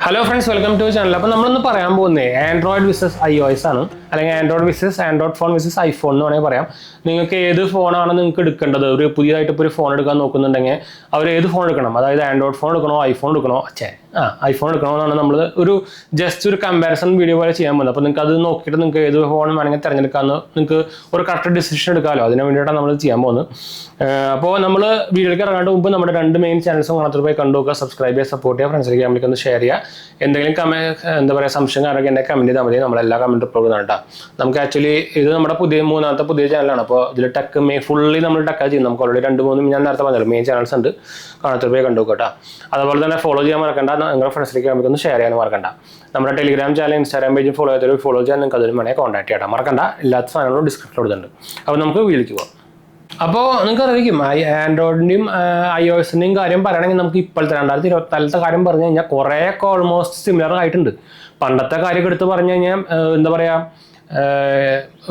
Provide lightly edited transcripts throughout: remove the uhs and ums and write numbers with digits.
Hello friends, welcome to channel. അപ്പോൾ നമ്മളിന്ന് പറയാൻ പോകുന്നത് ആൻഡ്രോയിഡ് വിസസ് iOS ആണ്, അല്ലെങ്കിൽ ആൻഡ്രോയിഡ് ഫോൺ വിസസ് ഐഫോൺ എന്ന് വേണമെങ്കിൽ പറയാം. നിങ്ങൾക്ക് ഏത് ഫോണാണ് നിങ്ങൾക്ക് എടുക്കേണ്ടത്? ഒരു പുതിയതായിട്ട് ഇപ്പോൾ ഒരു ഫോൺ എടുക്കാൻ നോക്കുന്നുണ്ടെങ്കിൽ അവർ ഏത് ഫോൺ എടുക്കണം, അതായത് ആൻഡ്രോയിഡ് ഫോൺ എടുക്കണോ ഐഫോൺ എടുക്കണോ ഐഫോൺ എടുക്കണോ എന്നാണ് നമ്മൾ ജസ്റ്റ് ഒരു കമ്പാരിസൺ വീഡിയോ പോലെ ചെയ്യാൻ പോകുന്നത്. അപ്പോൾ നിങ്ങൾക്ക് അത് നോക്കിയിട്ട് നിങ്ങൾക്ക് ഏത് ഫോൺ വേണമെങ്കിൽ തിരഞ്ഞെടുക്കാമെന്ന് നിങ്ങൾക്ക് ഒരു കറക്റ്റ് ഡിസിഷൻ എടുക്കാമല്ലോ, അതിന് വേണ്ടിയിട്ടാണ് നമ്മൾ ചെയ്യാൻ പോകുന്നത്. അപ്പോൾ നമ്മൾ വീഡിയോയിലേക്ക് ഇറങ്ങാണ്ട് മുമ്പ് നമ്മുടെ രണ്ട് മെയിൻ ചാനൽസും കാണാത്ത പോയി കണ്ടു നോക്കുക, സബ്സ്ക്രൈബ് ചെയ്യുക, സപ്പോർട്ട് ചെയ്യുക, ഫ്രണ്ട്സിലേക്ക് ഫാമിലിക്ക് ഒന്ന് ഷെയർ ചെയ്യുക. എന്തെങ്കിലും എന്താ പറയുക സംശയം കാരണം എന്നെ കമൻറ്റ് ചെയ്താൽ മതി, നമ്മളെല്ലാ കമൻറ്റ് റിപ്ലൈ ചെയ്യുന്നുണ്ട്. നമുക്ക് ആക്ച്വലി ഇത് നമ്മുടെ മൂന്നാമത്തെ പുതിയ ചാനലാണ്. അപ്പോൾ ഇതിൽ ഫുള്ളി നമ്മൾ ടെക്കാ ചെയ്യും. നമുക്ക് ഓൾറെഡി 2-3 ഞാൻ നേരത്തെ പറഞ്ഞല്ലോ മെയിൻ ചാനൽസ് ഉണ്ട്, കാണാത്ത പോയി കണ്ടു നോക്കട്ടോ. അതുപോലെ തന്നെ ഫോളോ ചെയ്യാൻ മറക്കണ്ട, നിങ്ങളുടെ ഫ്രണ്ട്സിലേക്ക് നമുക്ക് ഒന്ന് ഷെയർ ചെയ്യാൻ മറക്കണ്ട. നമ്മുടെ Telegram channel Instagram page follow ചെയ്യാൻ നിങ്ങൾക്ക് അതിൽ വേണമെങ്കിൽ കോൺടാക്ട് ചെയ്യണം, മറക്കണ്ട. എല്ലാത്ത സാധനങ്ങളും ഡിസ്ക്രിപ്ഷനിൽ കൊടുത്തിട്ടുണ്ട്. അപ്പോൾ നമുക്ക് വീട്ടിലേക്ക് പോകാം. അപ്പോൾ നിങ്ങൾക്ക് അറിയിക്കും ആൻഡ്രോയിഡിൻ്റെയും iOS-ൻ്റെയും കാര്യം പറയുകയാണെങ്കിൽ നമുക്ക് ഇപ്പോഴത്തെ 2024 കാര്യം പറഞ്ഞു കഴിഞ്ഞാൽ കുറേയൊക്കെ ഓൾമോസ്റ്റ് സിമിലർ ആയിട്ടുണ്ട്. പണ്ടത്തെ കാര്യമൊക്കെ എടുത്ത് പറഞ്ഞു കഴിഞ്ഞാൽ എന്താ പറയുക,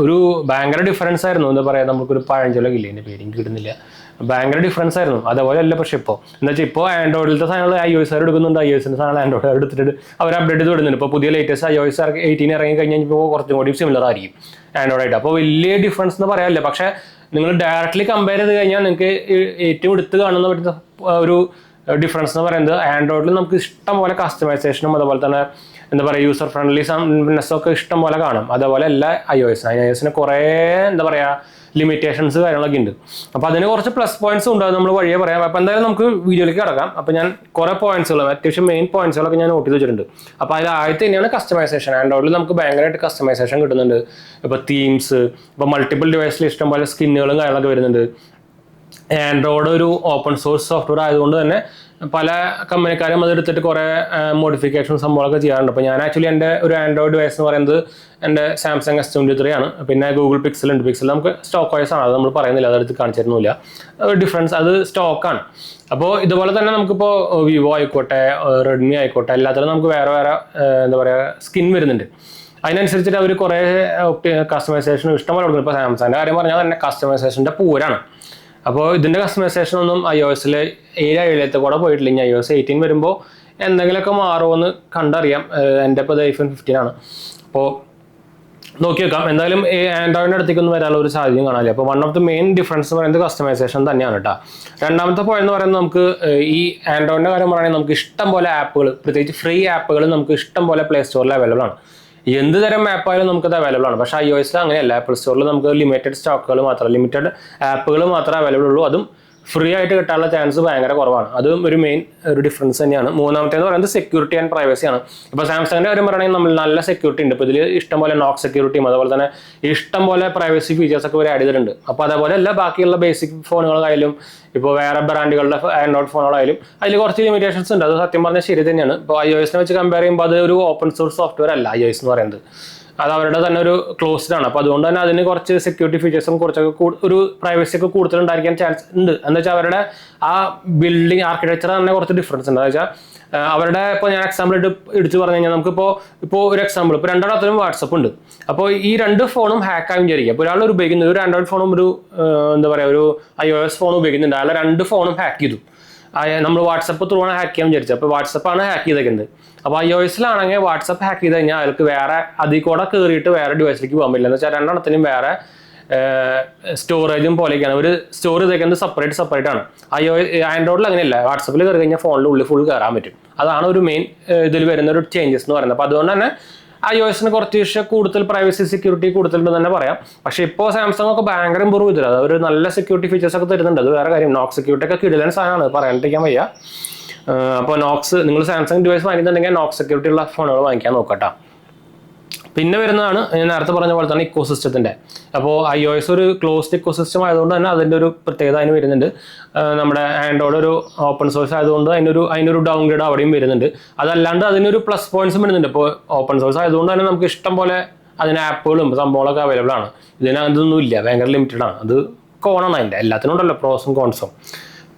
ഒരു ഭയങ്കര ഡിഫറൻസ് ആയിരുന്നു. എന്താ പറയുക, നമുക്കൊരു പഴഞ്ചൊല്ലൊക്കെ ഇല്ലേ, എൻ്റെ പേര് എനിക്ക് കിട്ടുന്നില്ല, ഭയങ്കര ഡിഫറൻസ് ആയിരുന്നു. അതേപോലെ അല്ല പക്ഷേ ഇപ്പോൾ എന്താ വെച്ചാൽ ഇപ്പോൾ ആൻഡ്രോയിഡിലത്തെ സാധനങ്ങൾ iOS എടുക്കുന്നുണ്ട്, iOS-ൻ്റെ സാധനങ്ങൾ ആൻഡ്രോയിഡ് എടുത്തിട്ട് അവർ അപ്ഡേറ്റ് ചെയ്ത് വിടുന്നുണ്ട്. ഇപ്പോൾ പുതിയ ലേറ്റസ്റ്റ് iOS 18 ഇറങ്ങി കഴിഞ്ഞാൽ ഇപ്പോൾ കുറച്ചും കൂടി സിമിലർ ആയിരിക്കും ആൻഡ്രോയിഡ്. അപ്പോൾ വലിയ ഡിഫറൻസ് എന്ന് പറയാനില്ല. പക്ഷേ നിങ്ങൾ ഡയറക്റ്റ്ലി കമ്പയർ ചെയ്ത് കഴിഞ്ഞാൽ നിങ്ങൾക്ക് ഏറ്റവും എടുത്ത് കാണുന്ന പറ്റുന്ന ഒരു ഡിഫറൻസ് എന്ന് പറയുന്നത്, ആൻഡ്രോയിഡിൽ നമുക്ക് ഇഷ്ടം പോലെ കസ്റ്റമൈസേഷനും അതുപോലെ തന്നെ എന്താ പറയുക യൂസർ ഫ്രണ്ട്ലി ഒക്കെ ഇഷ്ടം പോലെ കാണും. അതേപോലെ അല്ല iOS-ന് കുറേ എന്താ പറയുക ലിമിറ്റേഷൻസ് കാര്യങ്ങളൊക്കെ ഉണ്ട്. അപ്പോൾ അതിന് കുറച്ച് പ്ലസ് പോയിന്റ്സ് ഉണ്ടാകും, നമ്മൾ വഴിയെ പറയാം. അപ്പോൾ എന്തായാലും നമുക്ക് വീഡിയോയിലേക്ക് കിടക്കാം. അപ്പോൾ ഞാൻ കുറേ പോയിന്റ്സുകൾ, അത്യാവശ്യം മെയിൻ പോയിന്റ്സുകളൊക്കെ ഞാൻ നോട്ട് ചെയ്ത് വെച്ചിട്ടുണ്ട്. അപ്പോൾ അതിൽ ആദ്യത്തെ തന്നെയാണ് കസ്റ്റമൈസേഷൻ. ആൻഡ്രോയിഡിൽ നമുക്ക് ഭയങ്കരമായിട്ട് കസ്റ്റമൈസേഷൻ കിട്ടുന്നുണ്ട്. ഇപ്പോൾ തീംസ്, ഇപ്പോൾ മൾട്ടിപ്പിൾ ഡിവൈസിൽ ഇഷ്ടം പോലെ സ്കിന്നുകളും കാര്യങ്ങളൊക്കെ വരുന്നുണ്ട്. ആൻഡ്രോയിഡ് ഒരു ഓപ്പൺ സോഴ്സ് സോഫ്റ്റ്വെയർ ആയതുകൊണ്ട് തന്നെ പല കമ്പനിക്കാരും അതെടുത്തിട്ട് കുറേ മോഡിഫിക്കേഷൻ സംഭവങ്ങളൊക്കെ ചെയ്യാറുണ്ട്. അപ്പോൾ ഞാൻ ആക്ച്വലി എൻ്റെ ഒരു ആൻഡ്രോയിഡ് ഡിവൈസ് എന്ന് പറയുന്നത് എൻ്റെ സാംസങ് S23 ആണ്. പിന്നെ ഗൂഗിൾ പിക്സൽ ഉണ്ട്. പിക്സൽ നമുക്ക് സ്റ്റോക്ക് വൈസ് ആണ്, അത് നമ്മൾ പറയുന്നില്ല, അതെടുത്ത് കാണിച്ചിരുന്നില്ല. ഡിഫറൻസ് അത് സ്റ്റോക്കാണ്. അപ്പോൾ ഇതുപോലെ തന്നെ നമുക്കിപ്പോൾ വിവോ ആയിക്കോട്ടെ റെഡ്മി ആയിക്കോട്ടെ എല്ലാത്തിലും നമുക്ക് വേറെ എന്താ പറയുക സ്കിൻ വരുന്നുണ്ട്. അതിനനുസരിച്ചിട്ട് അവർ കുറേ കസ്റ്റമൈസേഷൻ ഇഷ്ടംപോലെ കൊടുക്കും. ഇപ്പോൾ സാംസങ്ങിൻ്റെ കാര്യം പറഞ്ഞാൽ തന്നെ കസ്റ്റമൈസേഷൻ്റെ പൂരാണ്. അപ്പോൾ ഇതിൻ്റെ കസ്റ്റമൈസേഷൻ ഒന്നും iOS-ൽ 7 കൂടെ പോയിട്ടില്ല. ഇനി iOS 18 വരുമ്പോൾ എന്തെങ്കിലുമൊക്കെ മാറുമെന്ന് കണ്ടറിയാം. എൻ്റെ ഇപ്പോൾ iPhone 15 ആണ്. അപ്പോൾ നോക്കി വെക്കാം. എന്തായാലും ആൻഡ്രോയിഡിൻ്റെ അടുത്തേക്കൊന്നും വരാനുള്ള ഒരു സാധ്യതയും കാണാനില്ല. അപ്പോൾ one of the main difference എന്ന് പറയുന്നത് കസ്റ്റമൈസേഷൻ തന്നെയാണ് കേട്ടോ. രണ്ടാമത്തെ പോയിന്റ് എന്ന് പറയുന്നത്, നമുക്ക് ഈ ആൻഡ്രോയിഡിൻ്റെ കാര്യം പറയുകയാണെങ്കിൽ നമുക്ക് ഇഷ്ടം പോലെ ആപ്പുകൾ, പ്രത്യേകിച്ച് ഫ്രീ ആപ്പുകൾ നമുക്ക് ഇഷ്ടം പോലെ പ്ലേ സ്റ്റോറിൽ അവൈലബിൾ ആണ്. എന്ത് തരം ആപ്പായാലും നമുക്കത് അവൈലബിൾ ആണ്. പക്ഷേ iOS-ൽ അങ്ങനെയല്ല. ആപ്പിൾ സ്റ്റോറിൽ നമുക്ക് ലിമിറ്റഡ് ആപ്പുകൾ മാത്രമേ അവൈലബിൾ ഉള്ളൂ. അതും ഫ്രീ ആയിട്ട് കിട്ടാനുള്ള ചാൻസ് ഭയങ്കര കുറവാണ്. അതും ഒരു മെയിൻ ഒരു ഡിഫറൻസ് തന്നെയാണ്. മൂന്നാമത്തേന്ന് പറയുന്നത് സെക്യൂരിറ്റി ആൻഡ് പ്രൈവസി ആണ്. ഇപ്പോൾ സാംസങ്ങിൻ്റെ കാര്യം പറയുകയാണെങ്കിൽ നമ്മൾ നല്ല സെക്യൂരിറ്റി ഉണ്ട്. ഇപ്പോൾ ഇതിൽ ഇഷ്ടംപോലെ നോക്ക് സെക്യൂരിറ്റിയും അതുപോലെ തന്നെ ഇഷ്ടംപോലെ പ്രൈവസി ഫീച്ചേഴ്സ് ഒക്കെ ആഡ് ചെയ്തിട്ടുണ്ട്. അപ്പോൾ അതേപോലെ എല്ലാ ബാക്കിയുള്ള ബേസിക് ഫോണുകളായാലും ഇപ്പോൾ വേറെ ബ്രാൻഡുകളുടെ ആൻഡ്രോയിഡ് ഫോണുകളായാലും അതിൽ കുറച്ച് ലിമിറ്റേഷൻസ് ഉണ്ട്. അത് സത്യം പറഞ്ഞാൽ ശരി തന്നെയാണ്. ഇപ്പോൾ iOS-നെ വെച്ച് കമ്പയർ ചെയ്യുമ്പോൾ അത് ഒരു ഓപ്പൺ സോഴ്സ് സോഫ്റ്റ്വെയർ അല്ല iOS എന്ന് പറയുന്നത്. അത് അവരുടെ തന്നെ ഒരു ക്ലോസ്ഡ് ആണ്. അപ്പോൾ അതുകൊണ്ട് തന്നെ അതിന് കുറച്ച് സെക്യൂരിറ്റി ഫീച്ചേഴ്സും കുറച്ചൊക്കെ ഒരു പ്രൈവസി ഒക്കെ കൂടുതലുണ്ടായിരിക്കാൻ ചാൻസ് ഉണ്ട്. എന്ന് വെച്ചാൽ അവരുടെ ആ ബിൽഡിംഗ് ആർക്കിടെക്ചർ തന്നെ കുറച്ച് ഡിഫറൻസ് ഉണ്ട്. എന്ന് വെച്ചാൽ അവരുടെ ഇപ്പോൾ ഞാൻ എക്സാമ്പിൾ ഇടിച്ച് പറഞ്ഞു കഴിഞ്ഞാൽ ഇപ്പോൾ ഒരു എക്സാമ്പിൾ, ഇപ്പോൾ രണ്ടെണ്ണത്തിലും വാട്സപ്പ് ഉണ്ട്. അപ്പോൾ ഈ രണ്ട് ഫോണും ഹാക്ക് ആയി വിചാരിക്കുക. അപ്പോൾ ഒരാൾ ഉപയോഗിക്കുന്നത് ഒരു ആൻഡ്രോയിഡ് ഫോണും ഒരു എന്താ പറയുക ഒരു iOS ഫോണും ഉപയോഗിക്കുന്നുണ്ട്. അയാൾ രണ്ട് ഫോണും ഹാക്ക് ചെയ്തു. നമ്മൾ വാട്സപ്പ് ത്രൂ ആണ് ഹാക്ക് ചെയ്യാൻ വിചാരിച്ചത്. അപ്പോൾ വാട്സപ്പാണ് ഹാക്ക് ചെയ്തേക്കുന്നത്. അപ്പോൾ iOS-ലാണെങ്കിൽ വാട്സപ്പ് ഹാക്ക് ചെയ്ത് കഴിഞ്ഞാൽ അയാൾക്ക് വേറെ അതിൽ കൂടെ കയറിയിട്ട് വേറെ ഡിവൈസിലേക്ക് പോകാൻ പറ്റില്ല. എന്ന് വെച്ചാൽ രണ്ടെണ്ണത്തിനും വേറെ സ്റ്റോറേജും പോലെയൊക്കെയാണ്. ഒരു സ്റ്റോർ ചെയ്തേക്കുന്നത് സെപ്പറേറ്റ് ആണ്. ആൻഡ്രോയിഡിൽ അങ്ങനെയല്ല. വാട്സപ്പിൽ കയറി കഴിഞ്ഞാൽ ഫോണിൻ്റെ ഉള്ളിൽ ഫുൾ കയറാൻ പറ്റും. അതാണ് ഒരു മെയിൻ ഇതിൽ വരുന്ന ഒരു ചേഞ്ചസ് എന്ന് പറയുന്നത്. അപ്പോൾ അതുകൊണ്ട് തന്നെ iOS-ന് കുറച്ച് കൂടുതൽ പ്രൈവസി സെക്യൂരിറ്റി കൂടുതലുണ്ടെന്ന് തന്നെ പറയാം. പക്ഷേ ഇപ്പോൾ സാംസങ് ഒക്കെ ഭയങ്കര ഇമ്പ്രൂവ് ചെയ്തില്ല. അത് ഒരു നല്ല സെക്യൂരിറ്റി ഫീച്ചേഴ്സ് ഒക്കെ തരുന്നുണ്ട്. അത് വേറെ കാര്യം. നോക്ക് സെക്യൂരിറ്റി ഒക്കെ കിടിലൻ സാധനമാണ്, പറയാണ്ടിരിക്കാൻ വയ്യ. അപ്പോൾ നിങ്ങൾ സാംസങ് ഡിവൈസ് വാങ്ങിക്കുന്നുണ്ടെങ്കിൽ നോക്ക് സെക്യൂരിറ്റി ഉള്ള ഫോണുകൾ വാങ്ങിക്കാൻ നോക്കട്ടോ. പിന്നെ വരുന്നതാണ് ഞാൻ നേരത്തെ പറഞ്ഞ പോലെ തന്നെ ഇക്കോസിസ്റ്റത്തിൻ്റെ. അപ്പോൾ iOS ഒരു ക്ലോസ്ഡ് ഇക്കോസിസ്റ്റം ആയതുകൊണ്ട് തന്നെ അതിൻ്റെ ഒരു പ്രത്യേകത അതിന് വരുന്നുണ്ട്. നമ്മുടെ ആൻഡ്രോയിഡ് ഒരു ഓപ്പൺ സോഴ്സ് ആയതുകൊണ്ട് അതിനൊരു ഡൗൺഗ്രേഡ് അവിടെയും വരുന്നുണ്ട്. അതല്ലാണ്ട് അതിനൊരു പ്ലസ് പോയിന്റ്സും വരുന്നുണ്ട്. ഇപ്പോൾ ഓപ്പൺ സോഴ്സ് ആയതുകൊണ്ട് തന്നെ നമുക്ക് ഇഷ്ടം പോലെ അതിന് ആപ്പുകളും സംഭവങ്ങളൊക്കെ അവൈലബിൾ ആണ്. ഇതിനകത്തൊന്നും ഇല്ല, ഭയങ്കര ലിമിറ്റഡ് ആണ്. അത് കോണാണ് അതിൻ്റെ, എല്ലാത്തിനും ഉണ്ടല്ലോ പ്രോസും കോൺസും.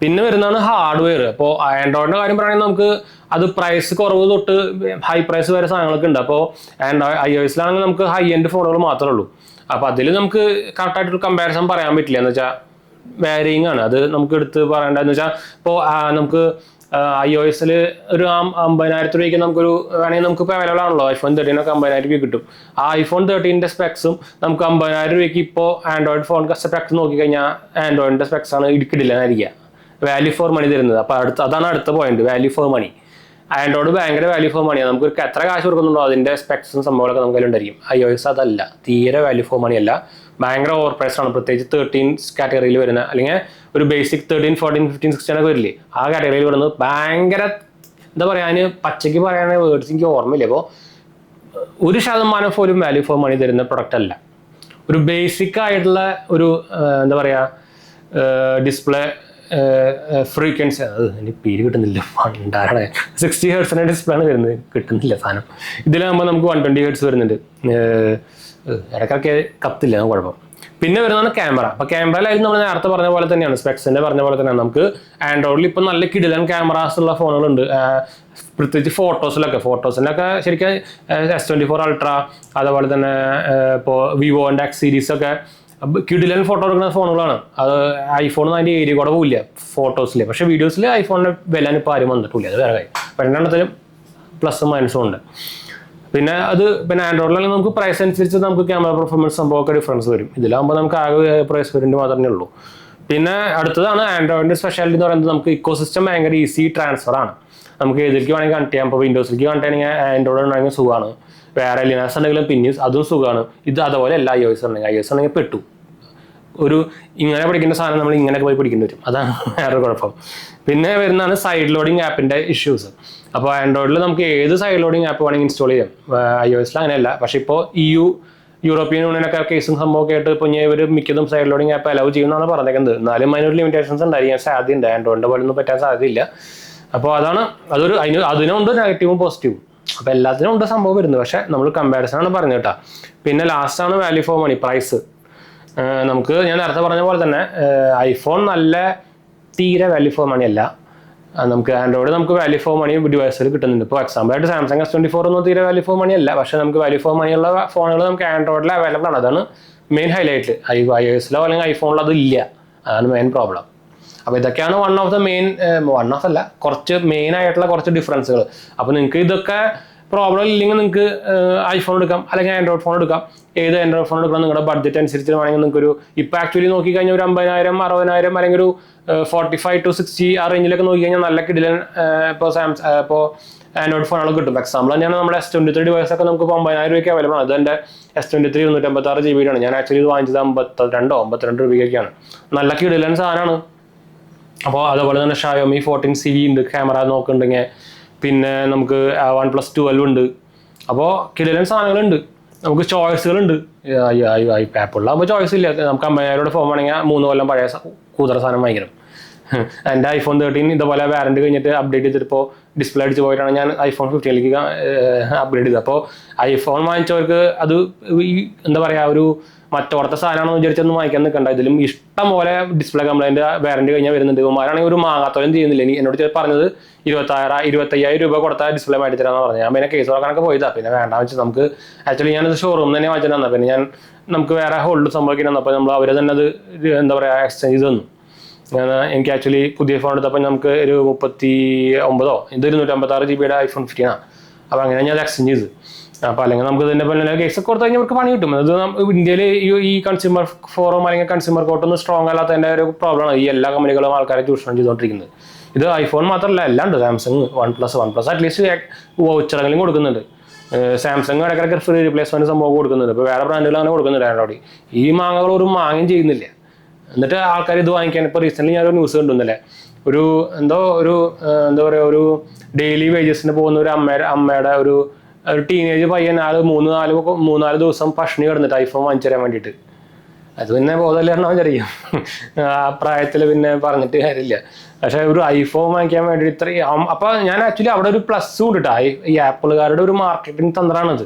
പിന്നെ വരുന്നതാണ് ഹാർഡ്വെയർ. അപ്പോൾ ആൻഡ്രോയിഡിൻ്റെ കാര്യം പറയുകയാണെങ്കിൽ നമുക്ക് അത് പ്രൈസ് കുറവ് തൊട്ട് ഹൈ പ്രൈസ് വരെ സാധനങ്ങളൊക്കെ ഉണ്ട്. അപ്പോൾ iOS-ലാണെങ്കിൽ നമുക്ക് ഹൈ എൻഡ് ഫോണുകൾ മാത്രമേ ഉള്ളൂ. അപ്പോൾ അതിൽ നമുക്ക് കറക്റ്റായിട്ടൊരു കമ്പാരിസൺ പറയാൻ പറ്റില്ല. എന്ന് വെച്ചാൽ വാരിയിങ് ആണ്. അത് നമുക്ക് എടുത്ത് പറയേണ്ടതെന്ന് വെച്ചാൽ ഇപ്പോൾ നമുക്ക് iOS ഒരു 50,000 രൂപയ്ക്ക് നമുക്കൊരു വേണമെങ്കിൽ നമുക്കിപ്പോൾ അവൈലബിൾ ആണല്ലോ iPhone 13 ഒക്കെ 50,000 രൂപയ്ക്ക് കിട്ടും. ആ iPhone 13ന്റെ സ്പെക്സും നമുക്ക് 50,000 രൂപയ്ക്ക് ഇപ്പോൾ ആൻഡ്രോയിഡ് ഫോൺ സ്പെക്സ് നോക്കിക്കഴിഞ്ഞാൽ ആൻഡ്രോയിഡിന്റെ സ്പെക്സ് ആണ് ഇടിക്കിടില്ലെന്നായിരിക്കുക വാല്യൂ ഫോർ മണി തരുന്നത്. അപ്പോൾ അതാണ് അടുത്ത point, value for money. Android ഭയങ്കര വാല്യൂ ഫോർ മണിയാണ്. നമുക്ക് എത്ര കാശ് കൊടുക്കുന്നുണ്ടോ അതിന്റെ സ്പെക്സും സംഭവങ്ങളൊക്കെ നമുക്ക് അതിലുണ്ടായിരിക്കും. iOS അതല്ല, തീരെ വാല്യൂ ഫോർ മണി അല്ല, ഭയങ്കര ഓവർ പ്രൈസ് ആണ്. പ്രത്യേകിച്ച് 13 കാറ്റഗറിയിൽ വരുന്ന അല്ലെങ്കിൽ ഒരു ബേസിക് 13, 14, 15, 16 ഒക്കെ വരില്ലേ, ആ കാറ്റഗറിയിൽ വരുന്നത് ഭയങ്കര എന്താ പറയുക, അതിന് പച്ചയ്ക്ക് പറയാനുള്ള വേർഡ്സ് എനിക്ക് ഓർമ്മയില്ല. അപ്പോൾ 1% പോലും വാല്യൂ ഫോർ മണി തരുന്ന പ്രൊഡക്റ്റ് അല്ല. ഒരു ബേസിക് ആയിട്ടുള്ള ഒരു എന്താ പറയുക ഡിസ്പ്ലേ ഫ്രീക്വൻസി, എനിക്ക് പേര് കിട്ടുന്നില്ല, 60 Hz ഡിസ്പ്ലേ ആണ് വരുന്നത്, കിട്ടുന്നില്ല സാധനം. ഇതിലാകുമ്പോൾ നമുക്ക് 120 Hz വരുന്നുണ്ട്, ഇടയ്ക്കൊക്കെ കത്തില്ല, കുഴപ്പം. പിന്നെ വരുന്നതാണ് ക്യാമറ. അപ്പോൾ ക്യാമറയിലായിരുന്നു നമ്മൾ നേരത്തെ പറഞ്ഞ പോലെ തന്നെയാണ്, സ്പെക്സിന്റെ പറഞ്ഞ പോലെ തന്നെയാണ്. നമുക്ക് ആൻഡ്രോയിഡിൽ ഇപ്പം നല്ല കിടിലൻ ക്യാമറാസ് ഉള്ള ഫോണുകളുണ്ട്, പ്രത്യേകിച്ച് ഫോട്ടോസിലൊക്കെ ശരിക്കും S24 Ultra, അതുപോലെ തന്നെ ഇപ്പോൾ വിവോന്റെ X സീരീസ് ഒക്കെ കിടിലൻ ഫോട്ടോ എടുക്കുന്ന ഫോണുകളാണ്. അത് ഐഫോൺ അതിൻ്റെ ഏരിയ കൂടെ പോവില്ല ഫോട്ടോസിൽ, പക്ഷേ വീഡിയോസിൽ ഐഫോണിന്റെ വില ഇപ്പോൾ ആരും വന്നിട്ടില്ല, അത് വേറെ കാര്യം. അപ്പോൾ രണ്ടെണ്ണത്തിലും പ്ലസും മൈനസും ഉണ്ട്. പിന്നെ ആൻഡ്രോയിഡിലാണെങ്കിൽ നമുക്ക് പ്രൈസ് അനുസരിച്ച് നമുക്ക് ക്യാമറ പെർഫോമൻസ് സംഭവമൊക്കെ ഡിഫറൻസ് വരും. ഇതിലാകുമ്പോൾ നമുക്ക് ആകെ പ്രൈസ് വേരിയന്റ് മാത്രമേ ഉള്ളൂ. പിന്നെ അടുത്തതാണ് ആൻഡ്രോയിഡിന്റെ സ്പെഷ്യാലിറ്റി എന്ന് പറയുന്നത്, നമുക്ക് ഇക്കോസിസ്റ്റം ഭയങ്കര ഈസി ട്രാൻസ്ഫർ ആണ്. നമുക്ക് ഏതിലേക്ക് വേണമെങ്കിൽ കണക്ട് ചെയ്യാം. ഇപ്പോൾ വിൻഡോസിലേക്ക് കണക്ട് ചെയ്യണമെങ്കിൽ ആൻഡ്രോയിഡ് ഉണ്ടെങ്കിൽ സുഖമാണ്, വേറെ ലിനക്സ് ഉണ്ടെങ്കിലും പിന്നെ അതും സുഖമാണ്. ഇത് അതുപോലെ അല്ല iOS ഉണ്ടെങ്കിൽ പെട്ടു. ഒരു ഇങ്ങനെ പഠിക്കേണ്ട സാധനം നമ്മൾ ഇങ്ങനെയൊക്കെ പോയി പഠിക്കേണ്ടി വരും, അതാണ് വേറെ കുഴപ്പം. പിന്നെ വരുന്നതാണ് സൈഡ് ലോഡിങ് ആപ്പിന്റെ ഇഷ്യൂസ്. അപ്പോൾ ആൻഡ്രോയിഡിൽ നമുക്ക് ഏത് സൈഡ് ലോഡിങ് ആപ്പ് വേണമെങ്കിൽ ഇൻസ്റ്റാൾ ചെയ്യാം, iOS അങ്ങനെയല്ല. പക്ഷേ ഇപ്പോൾ യൂറോപ്യൻ യൂണിയനൊക്കെ കേസും സംഭവമൊക്കെ ആയിട്ട് ഇപ്പോൾ ഇവർ മിക്കതും സൈഡ് ലോഡിങ് ആപ്പ് അലൗ ചെയ്യുന്നതാണ് പറഞ്ഞേക്കുന്നത്. എന്നാലും അതിനൊരു ലിമിറ്റേഷൻസ് ഉണ്ടായിരിക്കാൻ സാധ്യതയുണ്ട്, ആൻഡ്രോയിഡിന്റെ പോലെ ഒന്നും പറ്റാൻ സാധ്യതയില്ല. അപ്പോൾ അതിനുണ്ട് നെഗറ്റീവും പോസിറ്റീവും. അപ്പോൾ എല്ലാത്തിനും ഉണ്ട് സംഭവം വരുന്നത്, പക്ഷേ നമ്മൾ കമ്പാരിസൺ ആണ് പറഞ്ഞു കേട്ടോ. പിന്നെ ലാസ്റ്റാണ് വാല്യൂ ഫോർ മണി, പ്രൈസ്. നമുക്ക് ഞാൻ നേരത്തെ പറഞ്ഞ പോലെ തന്നെ ഐഫോൺ നല്ല തീരെ വാല്യൂ ഫോർ മണി അല്ല. നമുക്ക് ആൻഡ്രോയിഡ് നമുക്ക് വാല്യൂ ഫോർ മണി ഡിവൈസിൽ കിട്ടുന്നുണ്ട്. ഇപ്പോൾ എക്സാമ്പിളായിട്ട് സാംസങ് S24 ഒന്നും തീരെ വാല്യൂ ഫോർ മണി അല്ല, പക്ഷേ നമുക്ക് വാല്യൂ ഫോർ മണിയുള്ള ഫോണുകൾ നമുക്ക് ആൻഡ്രോയിഡിൽ അവൈലബിൾ ആണ്. അതാണ് മെയിൻ ഹൈലൈറ്റ്. iOSലോ അല്ലെങ്കിൽ ഐഫോണിലോ അത് ഇല്ല, അതാണ് മെയിൻ പ്രോബ്ലം. അപ്പോൾ ഇതൊക്കെയാണ് കുറച്ച് മെയിൻ ആയിട്ടുള്ള കുറച്ച് ഡിഫറൻസുകൾ. അപ്പോൾ നിങ്ങൾക്ക് ഇതൊക്കെ പ്രോബ്ലം ഇല്ലെങ്കിൽ നിങ്ങൾക്ക് ഐഫോൺ എടുക്കാം, അല്ലെങ്കിൽ ആൻഡ്രോയിഡ് ഫോൺ എടുക്കാം. ഏത് ആൻഡ്രോയിഡ് ഫോൺ എടുക്കണം നിങ്ങളുടെ ബഡ്ജറ്റ് അനുസരിച്ച് വേണമെങ്കിൽ നിങ്ങൾക്ക് ഇപ്പോൾ ആക്ച്വലി നോക്കിക്കഴിഞ്ഞാൽ ഒരു 50,000, 60,000 അല്ലെങ്കിൽ ഒരു 45 to 60 ആ റേഞ്ചിലൊക്കെ നോക്കിക്കഴിഞ്ഞാൽ നല്ല കിടിലൻ ഇപ്പോൾ ആൻഡ്രോയിഡ് ഫോണുകൾ കിട്ടും. എക്സാമ്പിൾ തന്നെയാണ് നമ്മുടെ S23 ഡിവൈസ് ഒക്കെ നമുക്ക് 50,000 രൂപയ്ക്ക് അവൈലബിൾ ആണ്. അതെൻ്റെ S23 256 GB ആണ്. ഞാൻ ആക്ച്വലി ഇത് വാങ്ങിച്ചത് 52 രൂപയ്ക്കൊക്കെയാണ്. നല്ല കിടിലൻ സാധനമാണ്. അപ്പോൾ അതുപോലെ തന്നെ Xiaomi 14C ഉണ്ട്, ക്യാമറ നോക്കുന്നുണ്ടെങ്കിൽ. പിന്നെ നമുക്ക് OnePlus 12 ഉണ്ട്. അപ്പോൾ കിടിലൻ സാധനങ്ങളുണ്ട്, നമുക്ക് ചോയ്സുകളുണ്ട്. ആപ്പിളിലാകുമ്പോൾ ചോയ്സ് ഇല്ല. നമുക്ക് 50,000 ഫോൺ വേണമെങ്കിൽ 3 കൊല്ലം പഴയ കൂതറ സാധനം വാങ്ങിക്കണം. എൻ്റെ iPhone 13 ഇതുപോലെ വാറൻറ്റി കഴിഞ്ഞിട്ട് അപ്ഡേറ്റ് ചെയ്തിട്ടിപ്പോൾ ഡിസ്പ്ലേ അടിച്ച് പോയിട്ടാണ് ഞാൻ iPhone 15ലേക്ക് അപ്ഗ്രേഡ് ചെയ്തത്. അപ്പോൾ ഐഫോൺ വാങ്ങിച്ചവർക്ക് അത് എന്താ പറയുക, ഒരു മറ്റോർത്ത സാധനമാണെന്ന് വിചാരിച്ചൊന്നും വാങ്ങിക്കാൻ നിൽക്കണ്ട. ഇതിലും ഇഷ്ടം പോലെ ഡിസ്പ്ലേ കംപ്ലൈൻറ്റ് വാറൻറ്റി കഴിഞ്ഞാൽ വരുന്നുണ്ട്. ഇവന്മാരാണെങ്കിൽ ഒരു മാങ്ങാത്തോലും ചെയ്യുന്നില്ല. എന്നോട് പറഞ്ഞത് 25,000 രൂപ കൊടുത്താൽ ഡിസ്പ്ലേ മാറ്റി തരാമെന്ന് പറഞ്ഞു. ഞാൻ പിന്നെ കേസ് നോക്കാനൊക്കെ പോയതാണ്. പിന്നെ വേണ്ടാന്ന് വെച്ചാൽ നമുക്ക് ആക്ച്വലി ഞാനത് ഷോറൂം തന്നെ വാങ്ങിച്ചു തന്നെ. പിന്നെ നമുക്ക് വേറെ ഹോൾഡ് സംഭവിക്കണം. അപ്പോൾ നമ്മൾ അവർ തന്നെ അത് എന്താ പറയുക എക്സ്ചേഞ്ച് തന്നു. എനിക്ക് ആക്ച്വലി പുതിയ ഫോൺ എടുത്തപ്പോൾ നമുക്ക് ഒരു 39 ഇത് 256 GB iPhone 15 ആണ്. അപ്പോൾ അങ്ങനെ ഞാൻ അത് എക്സ്ചേഞ്ച് ചെയ്തു. അപ്പോൾ അല്ലെങ്കിൽ നമുക്ക് ഇതിൻ്റെ പോലെ കേസ് കൊടുത്തു കഴിഞ്ഞാൽ അവർക്ക് പണി കിട്ടും. അത് ഇന്ത്യയിൽ ഈ കൺസ്യൂമർ ഫോറം അല്ലെങ്കിൽ കൺസ്യൂമർ കോർട്ടൊന്നും സ്ട്രോങ് അല്ലാത്തതിൻ്റെ ഒരു പ്രോബ്ലമാണ് ഈ എല്ലാ കമ്പനികളും ആൾക്കാരെ ചൂഷണം ചെയ്തുകൊണ്ടിരിക്കുന്നത്. ഇത് ഐഫോൺ മാത്രമല്ല, എല്ലാം ഉണ്ട്. സാംസങ്, വൺ പ്ലസ് അറ്റ്ലീസ്റ്റ് വൗച്ചറെങ്കിലും കൊടുക്കുന്നുണ്ട്. സാംസങ് ഇടയ്ക്കിടയ്ക്ക് ഫ്രീ റീപ്ലേസ്മെന്റ് സംഭവം കൊടുക്കുന്നുണ്ട്. ഇപ്പോൾ വേറെ ബ്രാൻഡുകൾ അങ്ങനെ കൊടുക്കുന്നുണ്ട്. ആൻഡ്രോയിഡ് ഈ മാങ്ങകൾ ഒരു മാങ്ങയും ചെയ്യുന്നില്ല. എന്നിട്ട് ആൾക്കാർ ഇത് വാങ്ങിക്കാൻ ഇപ്പോൾ റീസെൻ്റ്ലി ഞാനൊരു ന്യൂസ് കണ്ടുവന്നല്ലേ, ഒരു എന്താ പറയുക, ഒരു ഡെയിലി വേജസിന് പോകുന്ന ഒരു അമ്മയുടെ ഒരു ടീനേജ് പയ്യൻ 3-4 ദിവസം പഷ്ണി കിടന്നിട്ട് ഐഫോൺ വാങ്ങിച്ചു തരാൻ വേണ്ടിയിട്ട്. അത് പിന്നെ ബോധമില്ലാണ്ടാവും വിചാരിക്കും. ആ പ്രായത്തിൽ പിന്നെ പറഞ്ഞിട്ട് കാര്യമില്ല. പക്ഷെ ഒരു ഐഫോൺ വാങ്ങിക്കാൻ വേണ്ടി ഇത്രയും. അപ്പോൾ ഞാൻ ആക്ച്വലി അവിടെ ഒരു പ്ലസ് കൊണ്ടിട്ടാ, ഈ ആപ്പിളുകാരുടെ ഒരു മാർക്കറ്റിംഗ് തന്ത്രമാണത്.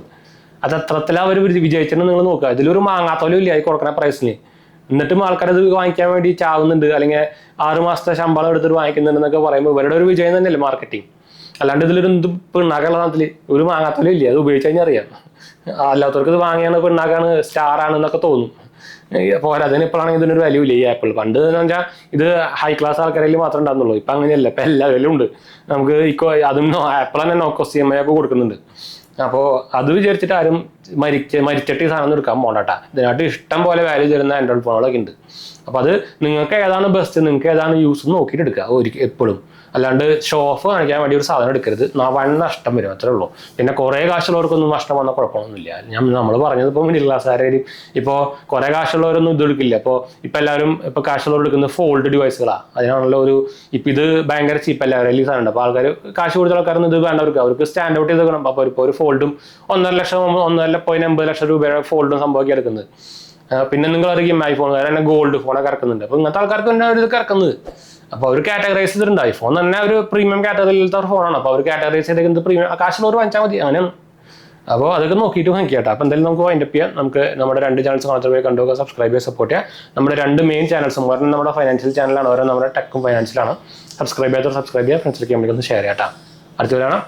അത് എത്രത്തിലാണ് അവർ വിജയിച്ചിട്ടുണ്ടെന്ന് നിങ്ങൾ നോക്കുക. ഇതിലൊരു മാങ്ങാത്തോലും ഇല്ല ഈ കൊടുക്കുന്ന പ്രൈസിന്. എന്നിട്ടും ആൾക്കാരത് വാങ്ങിക്കാൻ വേണ്ടി ചാവുന്നുണ്ട്, അല്ലെങ്കിൽ 6 മാസത്തെ ശമ്പളം എടുത്തിട്ട് വാങ്ങിക്കുന്നുണ്ടെന്നൊക്കെ പറയുമ്പോൾ ഇവരുടെ ഒരു വിജയം തന്നെയല്ലേ മാർക്കറ്റിംഗ്. അല്ലാണ്ട് ഇതിലൊരു പിണ്ണാക്കുള്ള നാട്ടിൽ ഒരു മാങ്ങാത്തോലും ഇല്ല. അത് ഉപയോഗിച്ച് കഴിഞ്ഞാൽ അറിയാം. അല്ലാത്തവർക്ക് ഇത് വാങ്ങിയാണ് പിണ്ണാക്കാണ്, സ്റ്റാറാണ് എന്നൊക്കെ തോന്നും. പോരാ. ഇപ്പോഴാണെങ്കിൽ ഇതിനൊരു വാല്യൂ ഇല്ല ഈ ആപ്പിൾ. പണ്ട് എന്ന് വെച്ചാൽ ഇത് ഹൈ ക്ലാസ് ആൾക്കാരിൽ മാത്രമേ ഉണ്ടാകുന്നുള്ളൂ. ഇപ്പം അങ്ങനെയല്ല, ഇപ്പം എല്ലാവരിലും ഉണ്ട്. നമുക്ക് അതും ആപ്പിൾ തന്നെ CMI ഒക്കെ കൊടുക്കുന്നുണ്ട്. അപ്പോൾ അത് വിചാരിച്ചിട്ട് ആരും മരിച്ചിട്ട് ഈ സാധനം എടുക്കാൻ പോകണ്ട. ഇതിനായിട്ട് ഇഷ്ടം പോലെ വാല്യൂ തരുന്ന ആൻഡ്രോയിഡ് ഫോണുകളൊക്കെ ഉണ്ട്. അപ്പോൾ അത് നിങ്ങൾക്ക് ഏതാണ് ബെസ്റ്റ്, നിങ്ങൾക്ക് ഏതാണ് യൂസ് നോക്കിയിട്ട് എടുക്കുക എപ്പോഴും. അല്ലാണ്ട് ഷോ ഓഫ് കാണിക്കാൻ വേണ്ടി ഒരു സാധനം എടുക്കരുത്. വൻ നഷ്ടം വരും, അത്രേ ഉള്ളൂ. പിന്നെ കുറേ കാശുള്ളവർക്കൊന്നും നഷ്ടം വന്നാൽ കുഴപ്പമൊന്നുമില്ല. നമ്മൾ പറഞ്ഞത് ഇപ്പോൾ മിഡിൽ ക്ലാസ്സുകാരും ഇപ്പോൾ കുറേ കാശുള്ളവരൊന്നും ഇത് എടുക്കില്ല. അപ്പോൾ ഇപ്പം എല്ലാവരും ഇപ്പോൾ കാശുള്ളവർ എടുക്കുന്നത് ഫോൾഡ് ഡിവൈസുകളാണ്. അതിനാണല്ലോ ഇപ്പം ഇത് ഭയങ്കര ചീപ്പ് എല്ലാവരും ഈ സാധനം ഉണ്ട്. അപ്പോൾ ആൾക്കാർ കാശ് കൊടുത്ത ആൾക്കാരൊന്നും ഇത് വേണ്ടവർക്ക് അവർക്ക് സ്റ്റാൻഡ് ഔട്ട് ചെയ്ത് വെക്കണം. അപ്പോൾ ഇപ്പോൾ ഒരു ഫോൾഡും 1.5 ലക്ഷം രൂപയുടെ ഫോൾഡും സംഭവിക്കാൻ എടുക്കുന്നത്. പിന്നെ നിങ്ങൾ അറിയിക്കും ഐഫോണുകാർ തന്നെ ഗോൾഡ് ഫോണൊക്കെ ഇറക്കുന്നുണ്ട്. അപ്പോൾ ഇങ്ങനത്തെ ആൾക്കാർക്ക് തന്നെ അവർ ഇതൊക്കെ ഇറക്കുന്നത്. അപ്പോൾ അവർ കാറ്റഗറൈസ് ചെയ്തിട്ടുണ്ട്. ഐഫോൺ തന്നെ ഒരു പ്രീമിയം കാറ്റഗറിയിലത്തെ ഒരു ഫോണാണ്. അപ്പോൾ അവർ കാറ്റഗറൈസ് ചെയ്തേക്കുന്നത് പ്രീമിയം കാശുള്ളവർ വാങ്ങിച്ചാൽ മതി, അങ്ങനെയാണ്. അപ്പോൾ അതൊക്കെ നോക്കിയിട്ട് വാങ്ങിക്കട്ടെ. അപ്പോൾ എന്തായാലും നമുക്ക് വൈൻഡപ്പ് ചെയ്യാം. നമുക്ക് നമ്മുടെ 2 ചാനൽസ് മാത്രമേ കണ്ടുപോകുക, സബ്സ്ക്രൈബ് ചെയ്യുക, സപ്പോർട്ട് ചെയ്യുക. നമ്മുടെ 2 മെയിൻ ചാനൽസും ഒരെണ്ണം നമ്മുടെ ഫൈനാൻഷ്യൽ ചാനലാണ്, ഒരെണ്ണം നമ്മുടെ ടെക്കും ഫൈനാൻഷ്യലാണ്. സബ്സ്ക്രൈബ് ചെയ്യുക, ഫ്രണ്ട്സിലേക്ക് നമ്മളൊന്ന് ഷെയർ ചെയ്യാം. അടുത്ത വരാണ്.